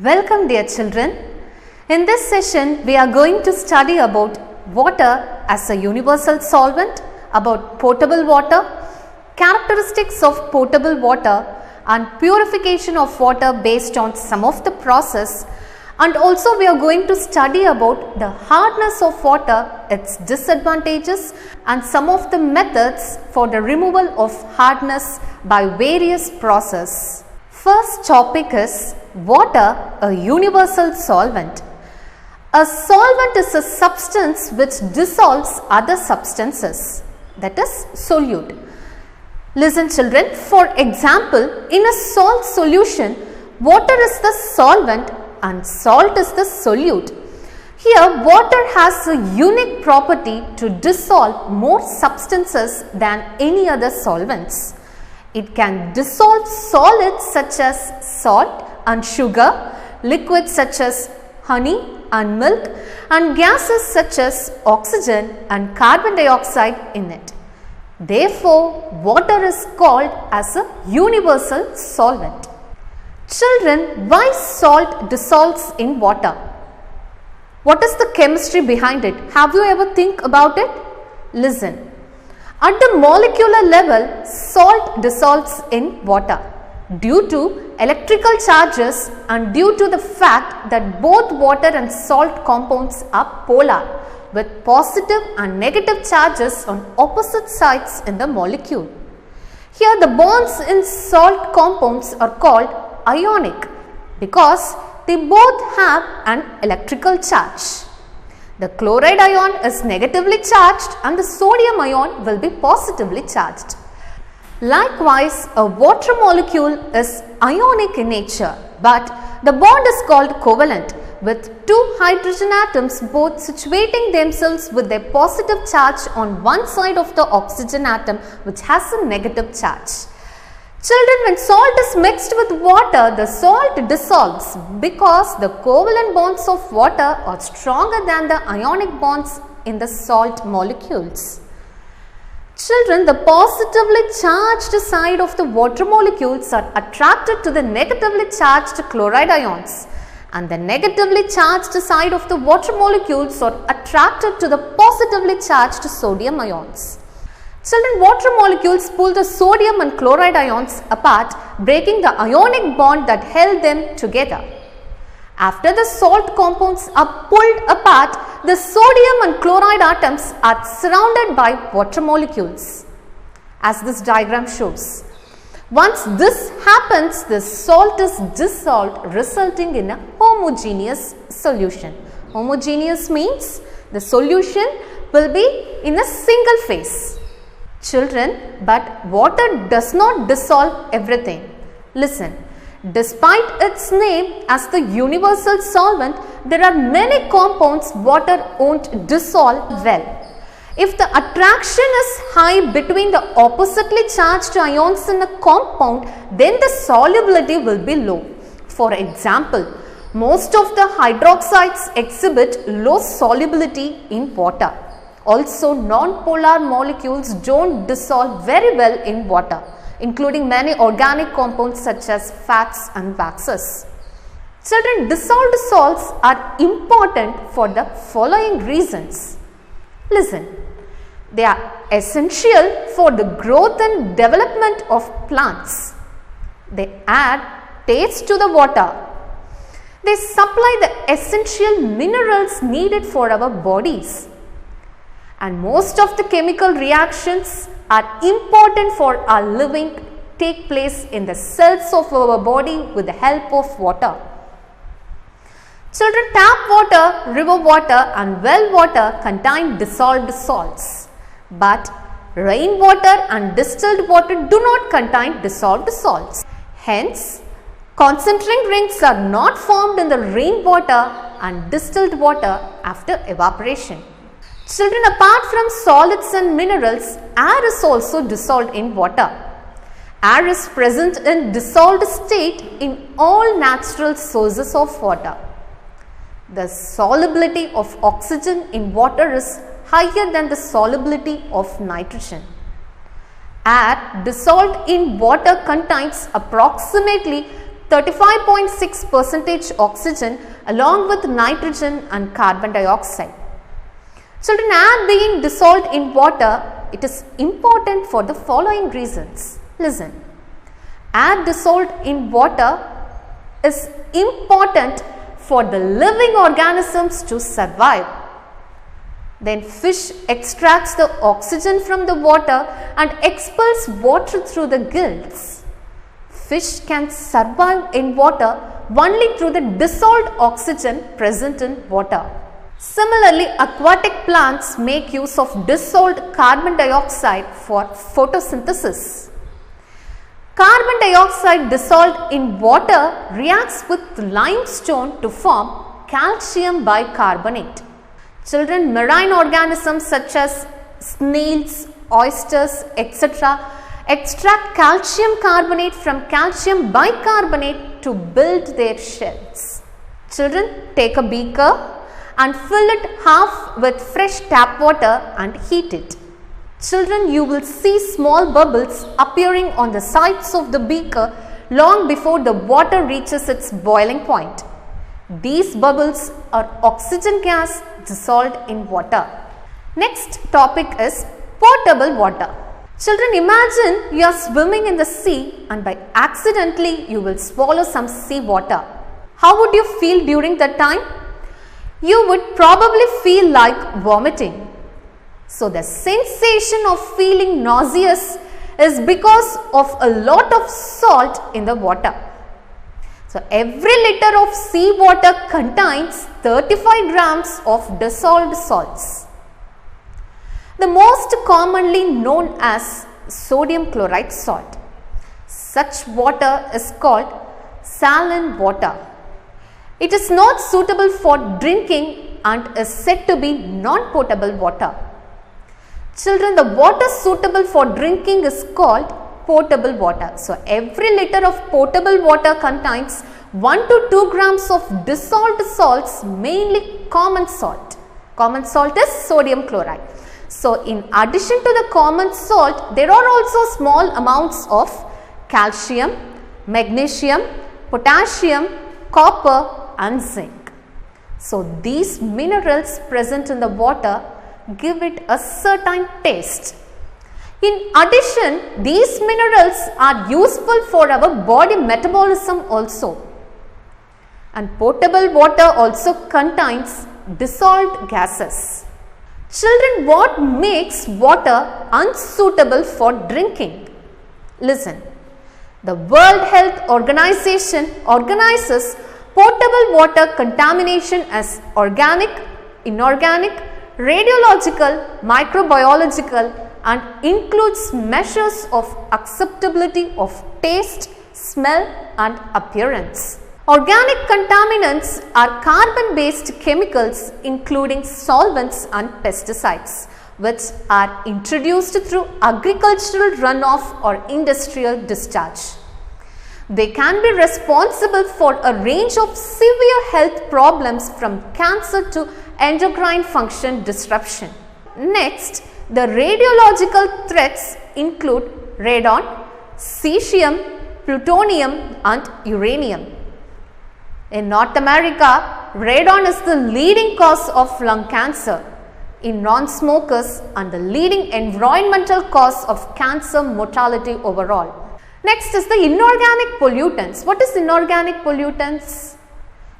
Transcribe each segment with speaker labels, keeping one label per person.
Speaker 1: Welcome dear children. In this session we are going to study about water as a universal solvent, about potable water, characteristics of potable water and purification of water based on some of the process, and also we are going to study about the hardness of water, its disadvantages and some of the methods for the removal of hardness by various process. First topic is water, a universal solvent. A solvent is a substance which dissolves other substances, that is solute. Listen children, for example, in a salt solution, water is the solvent and salt is the solute. Here water has a unique property to dissolve more substances than any other solvents. It can dissolve solids such as salt and sugar, liquids such as honey and milk, and gases such as oxygen and carbon dioxide in it. Therefore, water is called as a universal solvent. Children, why salt dissolves in water? What is the chemistry behind it? Have you ever think about it? Listen. At the molecular level, salt dissolves in water due to electrical charges and due to the fact that both water and salt compounds are polar with positive and negative charges on opposite sides in the molecule. Here the bonds in salt compounds are called ionic because they both have an electrical charge. The chloride ion is negatively charged and the sodium ion will be positively charged. Likewise, a water molecule is ionic in nature, but the bond is called covalent with two hydrogen atoms both situating themselves with their positive charge on one side of the oxygen atom which has a negative charge. Children, when salt is mixed with water, the salt dissolves because the covalent bonds of water are stronger than the ionic bonds in the salt molecules. Children, the positively charged side of the water molecules are attracted to the negatively charged chloride ions, and the negatively charged side of the water molecules are attracted to the positively charged sodium ions. Children, water molecules pull the sodium and chloride ions apart, breaking the ionic bond that held them together. After the salt compounds are pulled apart, the sodium and chloride atoms are surrounded by water molecules, as this diagram shows. Once this happens, the salt is dissolved, resulting in a homogeneous solution. Homogeneous means the solution will be in a single phase. Children, but water does not dissolve everything. Listen, despite its name as the universal solvent, there are many compounds water won't dissolve well. If the attraction is high between the oppositely charged ions in a compound, then the solubility will be low. For example, most of the hydroxides exhibit low solubility in water. Also, non-polar molecules don't dissolve very well in water, including many organic compounds such as fats and waxes. Children, dissolved salts are important for the following reasons. Listen, they are essential for the growth and development of plants. They add taste to the water. They supply the essential minerals needed for our bodies. And most of the chemical reactions are important for our living take place in the cells of our body with the help of water. Children, tap water, river water and well water contain dissolved salts, but rainwater and distilled water do not contain dissolved salts. Hence, concentric rings are not formed in the rainwater and distilled water after evaporation. Children, apart from solids and minerals, air is also dissolved in water. Air is present in dissolved state in all natural sources of water. The solubility of oxygen in water is higher than the solubility of nitrogen. Air dissolved in water contains approximately 35.6% oxygen along with nitrogen and carbon dioxide. Children, air being dissolved in water, it is important for the following reasons. Listen, air dissolved in water is important for the living organisms to survive. Then fish extracts the oxygen from the water and expels water through the gills. Fish can survive in water only through the dissolved oxygen present in water. Similarly, aquatic plants make use of dissolved carbon dioxide for photosynthesis. Carbon dioxide dissolved in water reacts with limestone to form calcium bicarbonate. Children, marine organisms such as snails, oysters, etc. extract calcium carbonate from calcium bicarbonate to build their shells. Children, take a beaker and fill it half with fresh tap water and heat it. Children, you will see small bubbles appearing on the sides of the beaker long before the water reaches its boiling point. These bubbles are oxygen gas dissolved in water. Next topic is potable water. Children, imagine you are swimming in the sea and by accidentally you will swallow some sea water. How would you feel during that time? You would probably feel like vomiting. So the sensation of feeling nauseous is because of a lot of salt in the water. So every liter of sea water contains 35 grams of dissolved salts. The most commonly known as sodium chloride salt. Such water is called saline water. It is not suitable for drinking and is said to be non-potable water. Children, the water suitable for drinking is called potable water. So, every liter of potable water contains 1 to 2 grams of dissolved salts, mainly common salt. Common salt is sodium chloride. So, in addition to the common salt, there are also small amounts of calcium, magnesium, potassium, copper and zinc. So, these minerals present in the water give it a certain taste. In addition, these minerals are useful for our body metabolism also. And potable water also contains dissolved gases. Children, what makes water unsuitable for drinking? Listen, the World Health Organization organizes potable water contamination as organic, inorganic, radiological, microbiological and includes measures of acceptability of taste, smell and appearance. Organic contaminants are carbon-based chemicals including solvents and pesticides which are introduced through agricultural runoff or industrial discharge. They can be responsible for a range of severe health problems from cancer to endocrine function disruption. Next, the radiological threats include radon, cesium, plutonium and uranium. In North America, radon is the leading cause of lung cancer in non-smokers and the leading environmental cause of cancer mortality overall. Next is the inorganic pollutants. What is inorganic pollutants?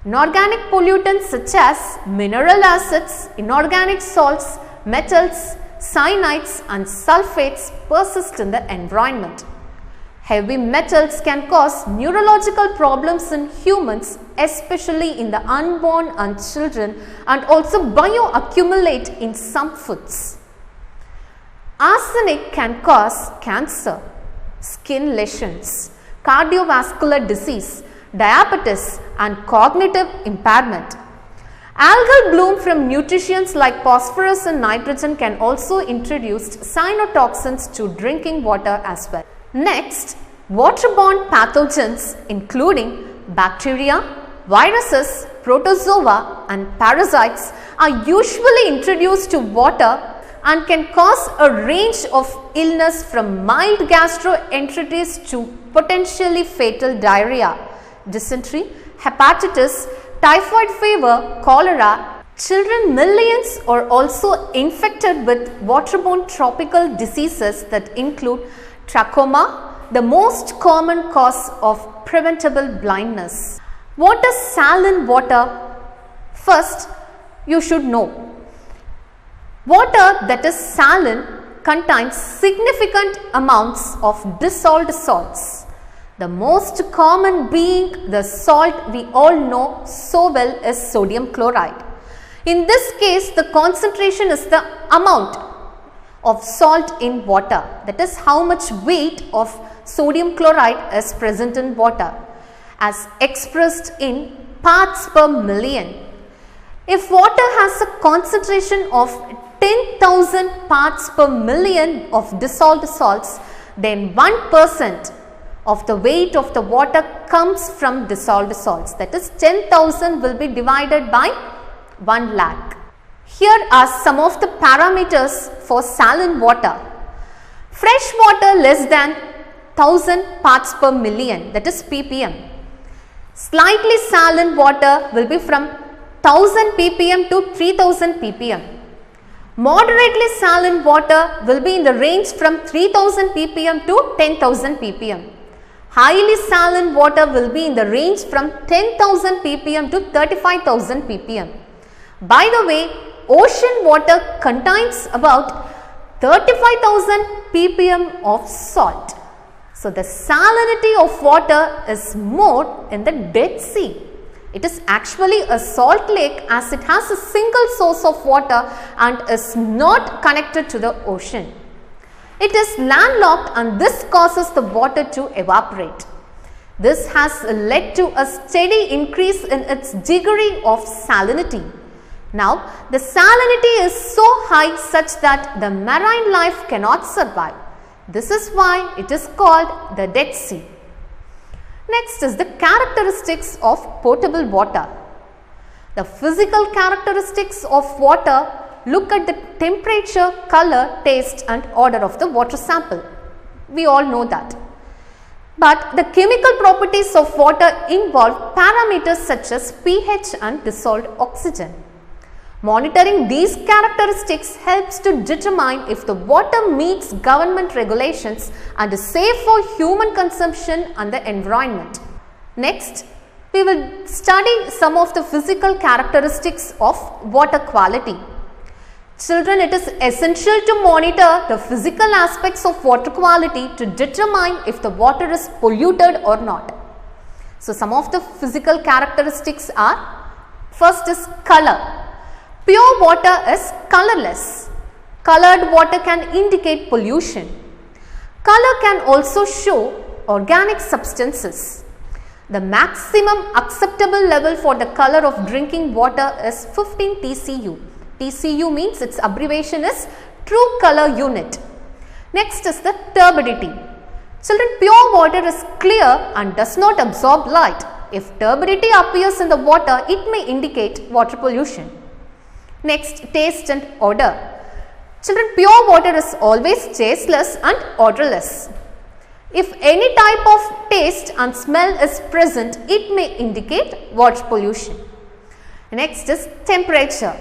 Speaker 1: Inorganic pollutants such as mineral acids, inorganic salts, metals, cyanides and sulfates persist in the environment. Heavy metals can cause neurological problems in humans, especially in the unborn and children, and also bioaccumulate in some foods. Arsenic can cause cancer, skin lesions, cardiovascular disease, diabetes and cognitive impairment. Algal bloom from nutrients like phosphorus and nitrogen can also introduce cyanotoxins to drinking water as well. Next, waterborne pathogens including bacteria, viruses, protozoa and parasites are usually introduced to water and can cause a range of illness from mild gastroenteritis to potentially fatal diarrhea. dysentery, hepatitis, typhoid fever, cholera. Children, millions are also infected with waterborne tropical diseases that include trachoma, the most common cause of preventable blindness. What is saline water? First, you should know. Water that is saline contains significant amounts of dissolved salts. The most common being the salt we all know so well is sodium chloride. In this case, the concentration is the amount of salt in water, that is how much weight of sodium chloride is present in water as expressed in parts per million. If water has a concentration of 10,000 parts per million of dissolved salts, then 1% of the weight of the water comes from dissolved salts. That is 10,000 will be divided by 1 lakh. Here are some of the parameters for saline water. Fresh water less than 1000 parts per million, that is ppm. Slightly saline water will be from 1000 ppm to 3000 ppm. Moderately saline water will be in the range from 3000 ppm to 10,000 ppm. Highly saline water will be in the range from 10,000 ppm to 35,000 ppm. By the way, ocean water contains about 35,000 ppm of salt. So, the salinity of water is more in the Dead Sea. It is actually a salt lake as it has a single source of water and is not connected to the ocean. It is landlocked and this causes the water to evaporate. This has led to a steady increase in its degree of salinity. Now, the salinity is so high such that the marine life cannot survive. This is why it is called the Dead Sea. Next is the characteristics of potable water. The physical characteristics of water look at the temperature, color, taste and odor of the water sample. We all know that. But the chemical properties of water involve parameters such as pH and dissolved oxygen. Monitoring these characteristics helps to determine if the water meets government regulations and is safe for human consumption and the environment. Next, we will study some of the physical characteristics of water quality. Children, it is essential to monitor the physical aspects of water quality to determine if the water is polluted or not. So, some of the physical characteristics are, first is color. Pure water is colorless. Colored water can indicate pollution. Color can also show organic substances. The maximum acceptable level for the color of drinking water is 15 TCU. TCU means its abbreviation is True Color Unit. Next is the turbidity. Children, pure water is clear and does not absorb light. If turbidity appears in the water, it may indicate water pollution. Next, taste and odor. Children, pure water is always tasteless and odorless. If any type of taste and smell is present, it may indicate water pollution. Next is temperature.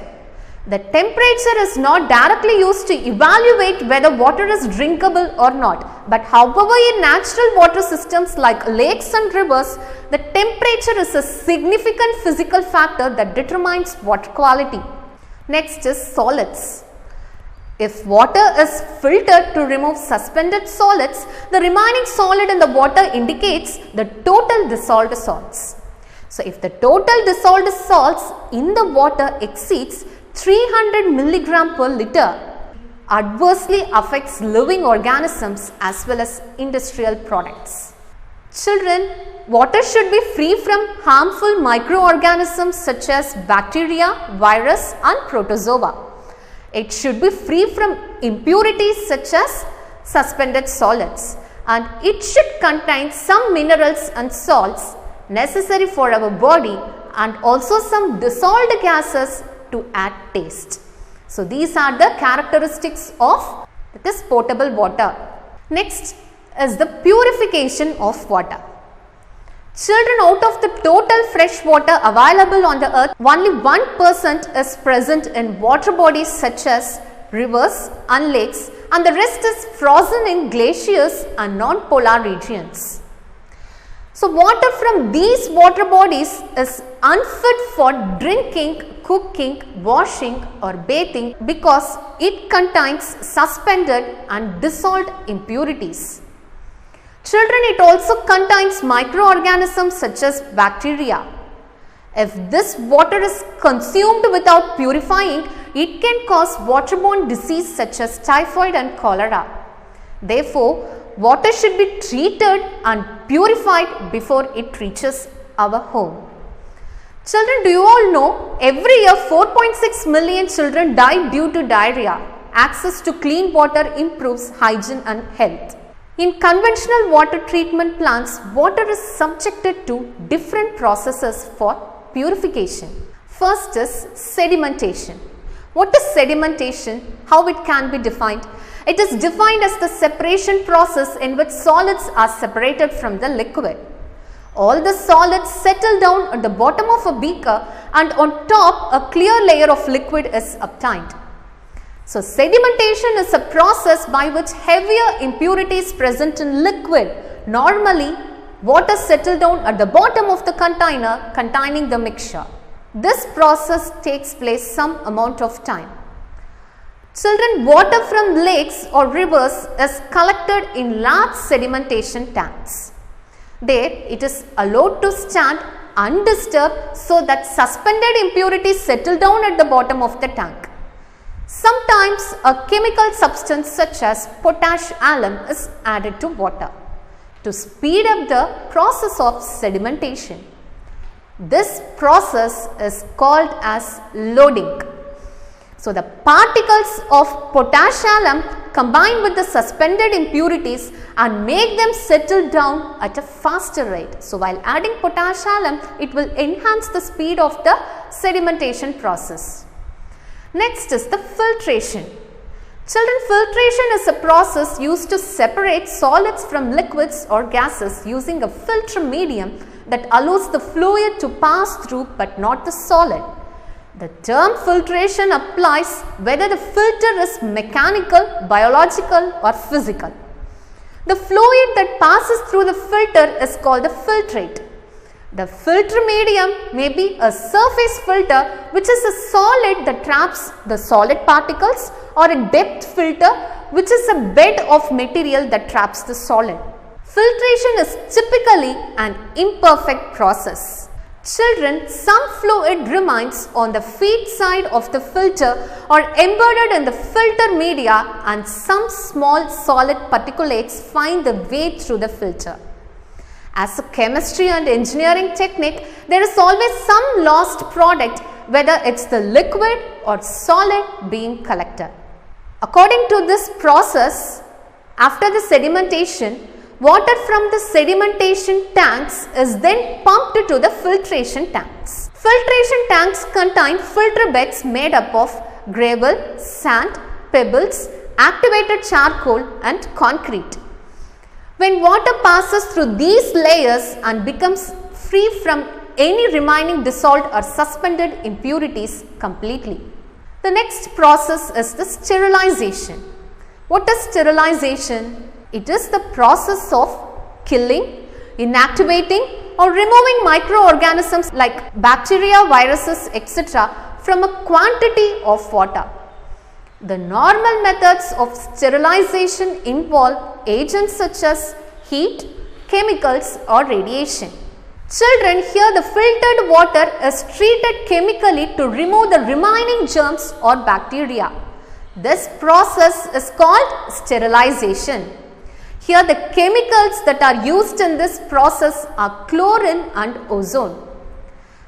Speaker 1: The temperature is not directly used to evaluate whether water is drinkable or not. But however, in natural water systems like lakes and rivers, the temperature is a significant physical factor that determines water quality. Next is solids. If water is filtered to remove suspended solids, the remaining solid in the water indicates the total dissolved salts. So, if the total dissolved salts in the water exceeds 300 milligram per liter, adversely affects living organisms as well as industrial products. Children, water should be free from harmful microorganisms such as bacteria, virus and protozoa. It should be free from impurities such as suspended solids, and it should contain some minerals and salts necessary for our body and also some dissolved gases to add taste. So, these are the characteristics of this potable water. Next is the purification of water. Children, out of the total fresh water available on the earth, only 1% is present in water bodies such as rivers and lakes, and the rest is frozen in glaciers and non-polar regions. So, water from these water bodies is unfit for drinking, cooking, washing or bathing because it contains suspended and dissolved impurities. Children, it also contains microorganisms such as bacteria. If this water is consumed without purifying, it can cause waterborne disease such as typhoid and cholera. Therefore, water should be treated and purified before it reaches our home. Children, do you all know every year 4.6 million children die due to diarrhea? Access to clean water improves hygiene and health. In conventional water treatment plants, water is subjected to different processes for purification. First is sedimentation. What is sedimentation? How it can be defined? It is defined as the separation process in which solids are separated from the liquid. All the solids settle down at the bottom of a beaker and on top a clear layer of liquid is obtained. So, sedimentation is a process by which heavier impurities present in liquid, normally water, settle down at the bottom of the container containing the mixture. This process takes place some amount of time. Children, water from lakes or rivers is collected in large sedimentation tanks. There it is allowed to stand undisturbed so that suspended impurities settle down at the bottom of the tank. Sometimes a chemical substance such as potash alum is added to water to speed up the process of sedimentation. This process is called as loading. So, the particles of potash alum combine with the suspended impurities and make them settle down at a faster rate. So, while adding potash alum, it will enhance the speed of the sedimentation process. Next is the filtration. Children, filtration is a process used to separate solids from liquids or gases using a filter medium that allows the fluid to pass through but not the solid. The term filtration applies whether the filter is mechanical, biological or physical. The fluid that passes through the filter is called the filtrate. The filter medium may be a surface filter, which is a solid that traps the solid particles, or a depth filter, which is a bed of material that traps the solid. Filtration is typically an imperfect process. Children, some fluid remains on the feed side of the filter or embedded in the filter media, and some small solid particulates find the way through the filter. As a chemistry and engineering technique, there is always some lost product, whether it's the liquid or solid being collected. According to this process, after the sedimentation, water from the sedimentation tanks is then pumped to the filtration tanks. Filtration tanks contain filter beds made up of gravel, sand, pebbles, activated charcoal and concrete. When water passes through these layers and becomes free from any remaining dissolved or suspended impurities completely. The next process is the sterilization. What is sterilization? It is the process of killing, inactivating or removing microorganisms like bacteria, viruses, etc. from a quantity of water. The normal methods of sterilization involve agents such as heat, chemicals or radiation. Children, here the filtered water is treated chemically to remove the remaining germs or bacteria. This process is called sterilization. Here the chemicals that are used in this process are chlorine and ozone.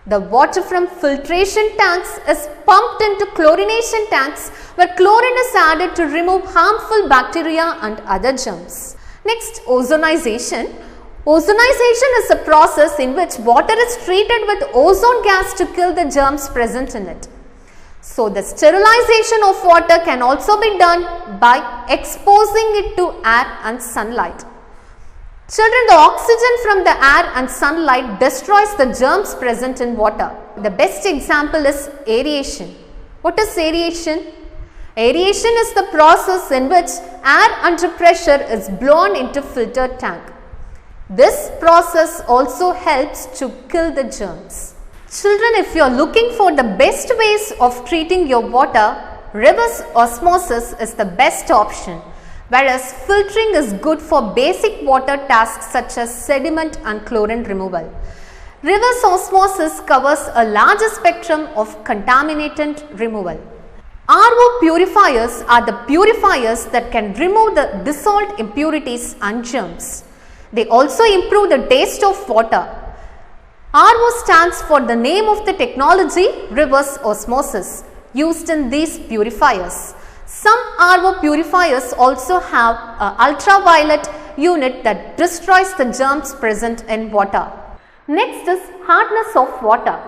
Speaker 1: The water from filtration tanks is pumped into chlorination tanks where chlorine is added to remove harmful bacteria and other germs. Next, ozonization. Ozonization is a process in which water is treated with ozone gas to kill the germs present in it. So, the sterilization of water can also be done by exposing it to air and sunlight. Children, the oxygen from the air and sunlight destroys the germs present in water. The best example is aeration. What is aeration? Aeration is the process in which air under pressure is blown into filtered tank. This process also helps to kill the germs. Children, if you are looking for the best ways of treating your water, reverse osmosis is the best option, whereas filtering is good for basic water tasks such as sediment and chlorine removal. Reverse osmosis covers a larger spectrum of contaminant removal. RO purifiers are the purifiers that can remove the dissolved impurities and germs. They also improve the taste of water. RO stands for the name of the technology, reverse osmosis, used in these purifiers. Some RO purifiers also have an ultraviolet unit that destroys the germs present in water. Next is hardness of water.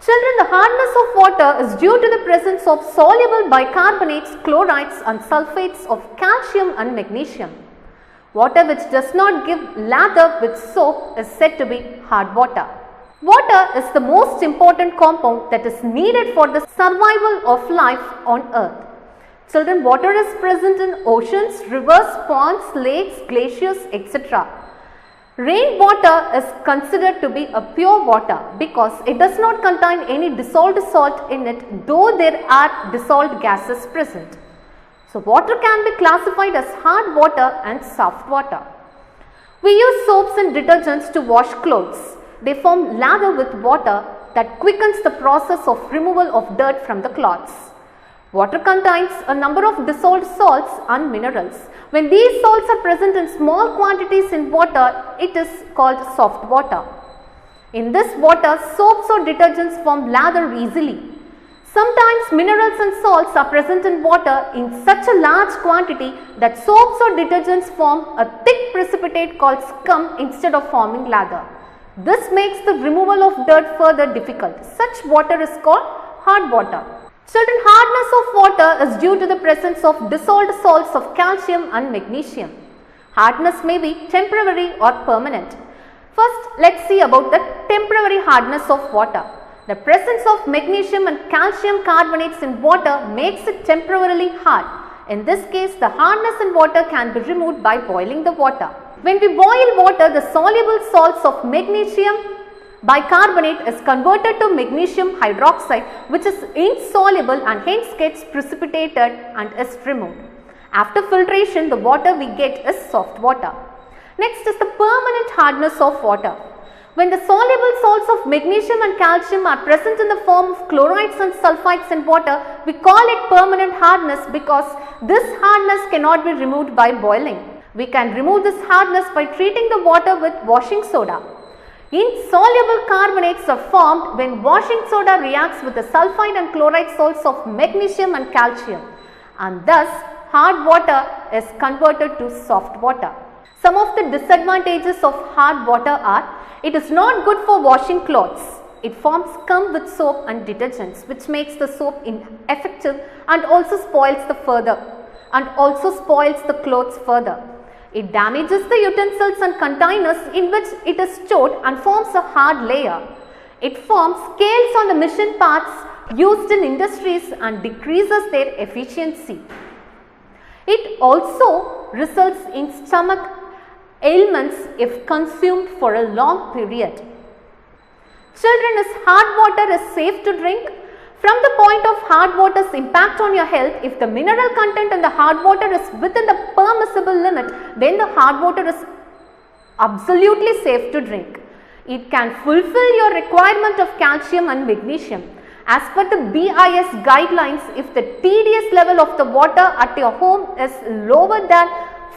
Speaker 1: Children, the hardness of water is due to the presence of soluble bicarbonates, chlorides and sulfates of calcium and magnesium. Water which does not give lather with soap is said to be hard water. Water is the most important compound that is needed for the survival of life on earth. Children, water is present in oceans, rivers, ponds, lakes, glaciers, etc. Rainwater is considered to be a pure water because it does not contain any dissolved salt in it, though there are dissolved gases present. So, water can be classified as hard water and soft water. We use soaps and detergents to wash clothes. They form lather with water that quickens the process of removal of dirt from the cloths. Water contains a number of dissolved salts and minerals. When these salts are present in small quantities in water, it is called soft water. In this water, soaps or detergents form lather easily. Sometimes minerals and salts are present in water in such a large quantity that soaps or detergents form a thick precipitate called scum instead of forming lather. This makes the removal of dirt further difficult. Such water is called hard water. Children, hardness of water is due to the presence of dissolved salts of calcium and magnesium. Hardness may be temporary or permanent. First, let's see about the temporary hardness of water. The presence of magnesium and calcium carbonates in water makes it temporarily hard. In this case, the hardness in water can be removed by boiling the water. When we boil water, the soluble salts of magnesium bicarbonate is converted to magnesium hydroxide, which is insoluble and hence gets precipitated and is removed. After filtration, the water we get is soft water. Next is the permanent hardness of water. When the soluble salts of magnesium and calcium are present in the form of chlorides and sulfides in water, we call it permanent hardness because this hardness cannot be removed by boiling. We can remove this hardness by treating the water with washing soda. Insoluble carbonates are formed when washing soda reacts with the sulfide and chloride salts of magnesium and calcium, and thus hard water is converted to soft water. Some of the disadvantages of hard water are: it is not good for washing clothes. It forms scum with soap and detergents, which makes the soap ineffective and also spoils the clothes further. It damages the utensils and containers in which it is stored and forms a hard layer. It forms scales on the machine parts used in industries and decreases their efficiency. It also results in stomach ailments if consumed for a long period. Children, is hard water is safe to drink? From the point of hard water's impact on your health, if the mineral content in the hard water is within the permissible limit, then the hard water is absolutely safe to drink. It can fulfill your requirement of calcium and magnesium. As per the BIS guidelines, if the TDS level of the water at your home is lower than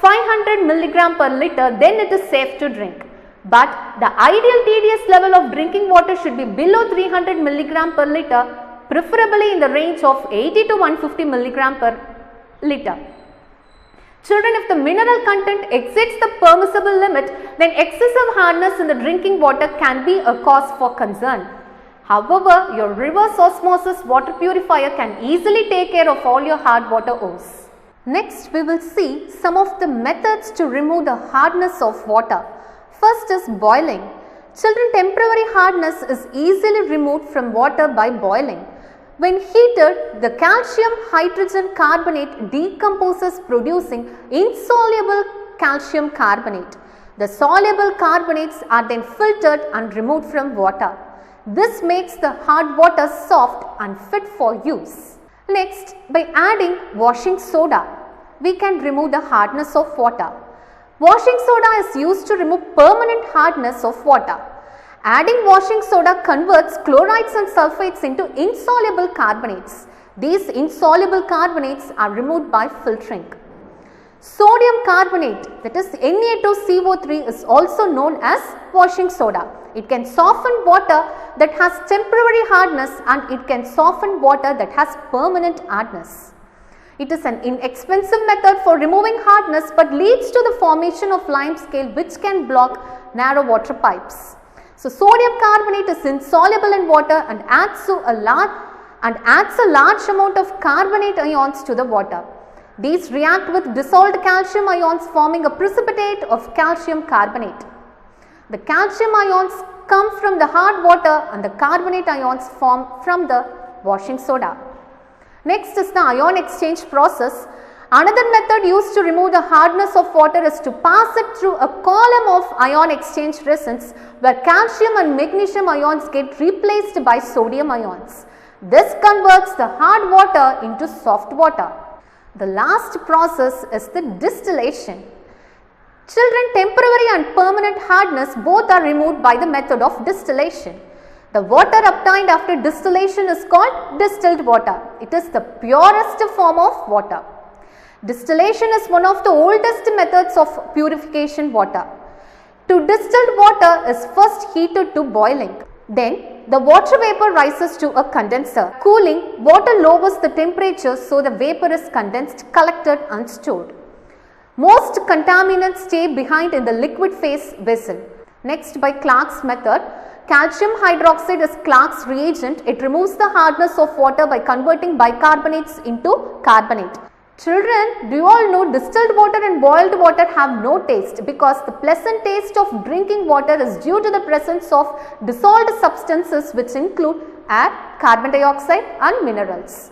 Speaker 1: 500 mg per liter, then it is safe to drink. But the ideal TDS level of drinking water should be below 300 mg per liter, preferably in the range of 80 to 150 mg per liter. Children, if the mineral content exceeds the permissible limit, then excessive hardness in the drinking water can be a cause for concern. However, your reverse osmosis water purifier can easily take care of all your hard water ores. Next, we will see some of the methods to remove the hardness of water. First is boiling. Children, temporary hardness is easily removed from water by boiling. When heated, the calcium hydrogen carbonate decomposes producing insoluble calcium carbonate. The soluble carbonates are then filtered and removed from water. This makes the hard water soft and fit for use. Next, by adding washing soda, we can remove the hardness of water. Washing soda is used to remove permanent hardness of water. Adding washing soda converts chlorides and sulfates into insoluble carbonates. These insoluble carbonates are removed by filtering. Sodium carbonate, that is Na2CO3, is also known as washing soda. It can soften water that has temporary hardness and it can soften water that has permanent hardness. It is an inexpensive method for removing hardness but leads to the formation of limescale which can block narrow water pipes. So, sodium carbonate is insoluble in water and adds a large amount of carbonate ions to the water. These react with dissolved calcium ions forming a precipitate of calcium carbonate. The calcium ions come from the hard water and the carbonate ions form from the washing soda. Next is the ion exchange process. Another method used to remove the hardness of water is to pass it through a column of ion exchange resins where calcium and magnesium ions get replaced by sodium ions. This converts the hard water into soft water. The last process is the distillation. Children, temporary and permanent hardness both are removed by the method of distillation. The water obtained after distillation is called distilled water. It is the purest form of water. Distillation is one of the oldest methods of purification water. To distilled water is first heated to boiling. Then the water vapor rises to a condenser. Cooling, water lowers the temperature so the vapor is condensed, collected and stored. Most contaminants stay behind in the liquid phase vessel. Next, by Clark's method, calcium hydroxide is Clark's reagent. It removes the hardness of water by converting bicarbonates into carbonate. Children, do you all know distilled water and boiled water have no taste because the pleasant taste of drinking water is due to the presence of dissolved substances which include air, carbon dioxide and minerals.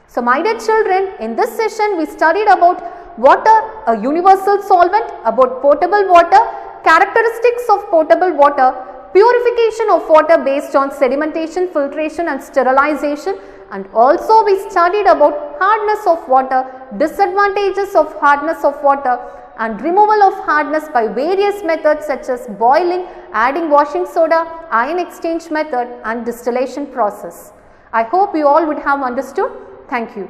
Speaker 1: So, my dear children, in this session we studied about water, a universal solvent, about potable water, characteristics of potable water, purification of water based on sedimentation, filtration and sterilization, and also we studied about hardness of water, disadvantages of hardness of water and removal of hardness by various methods such as boiling, adding washing soda, ion exchange method and distillation process. I hope you all would have understood. Thank you.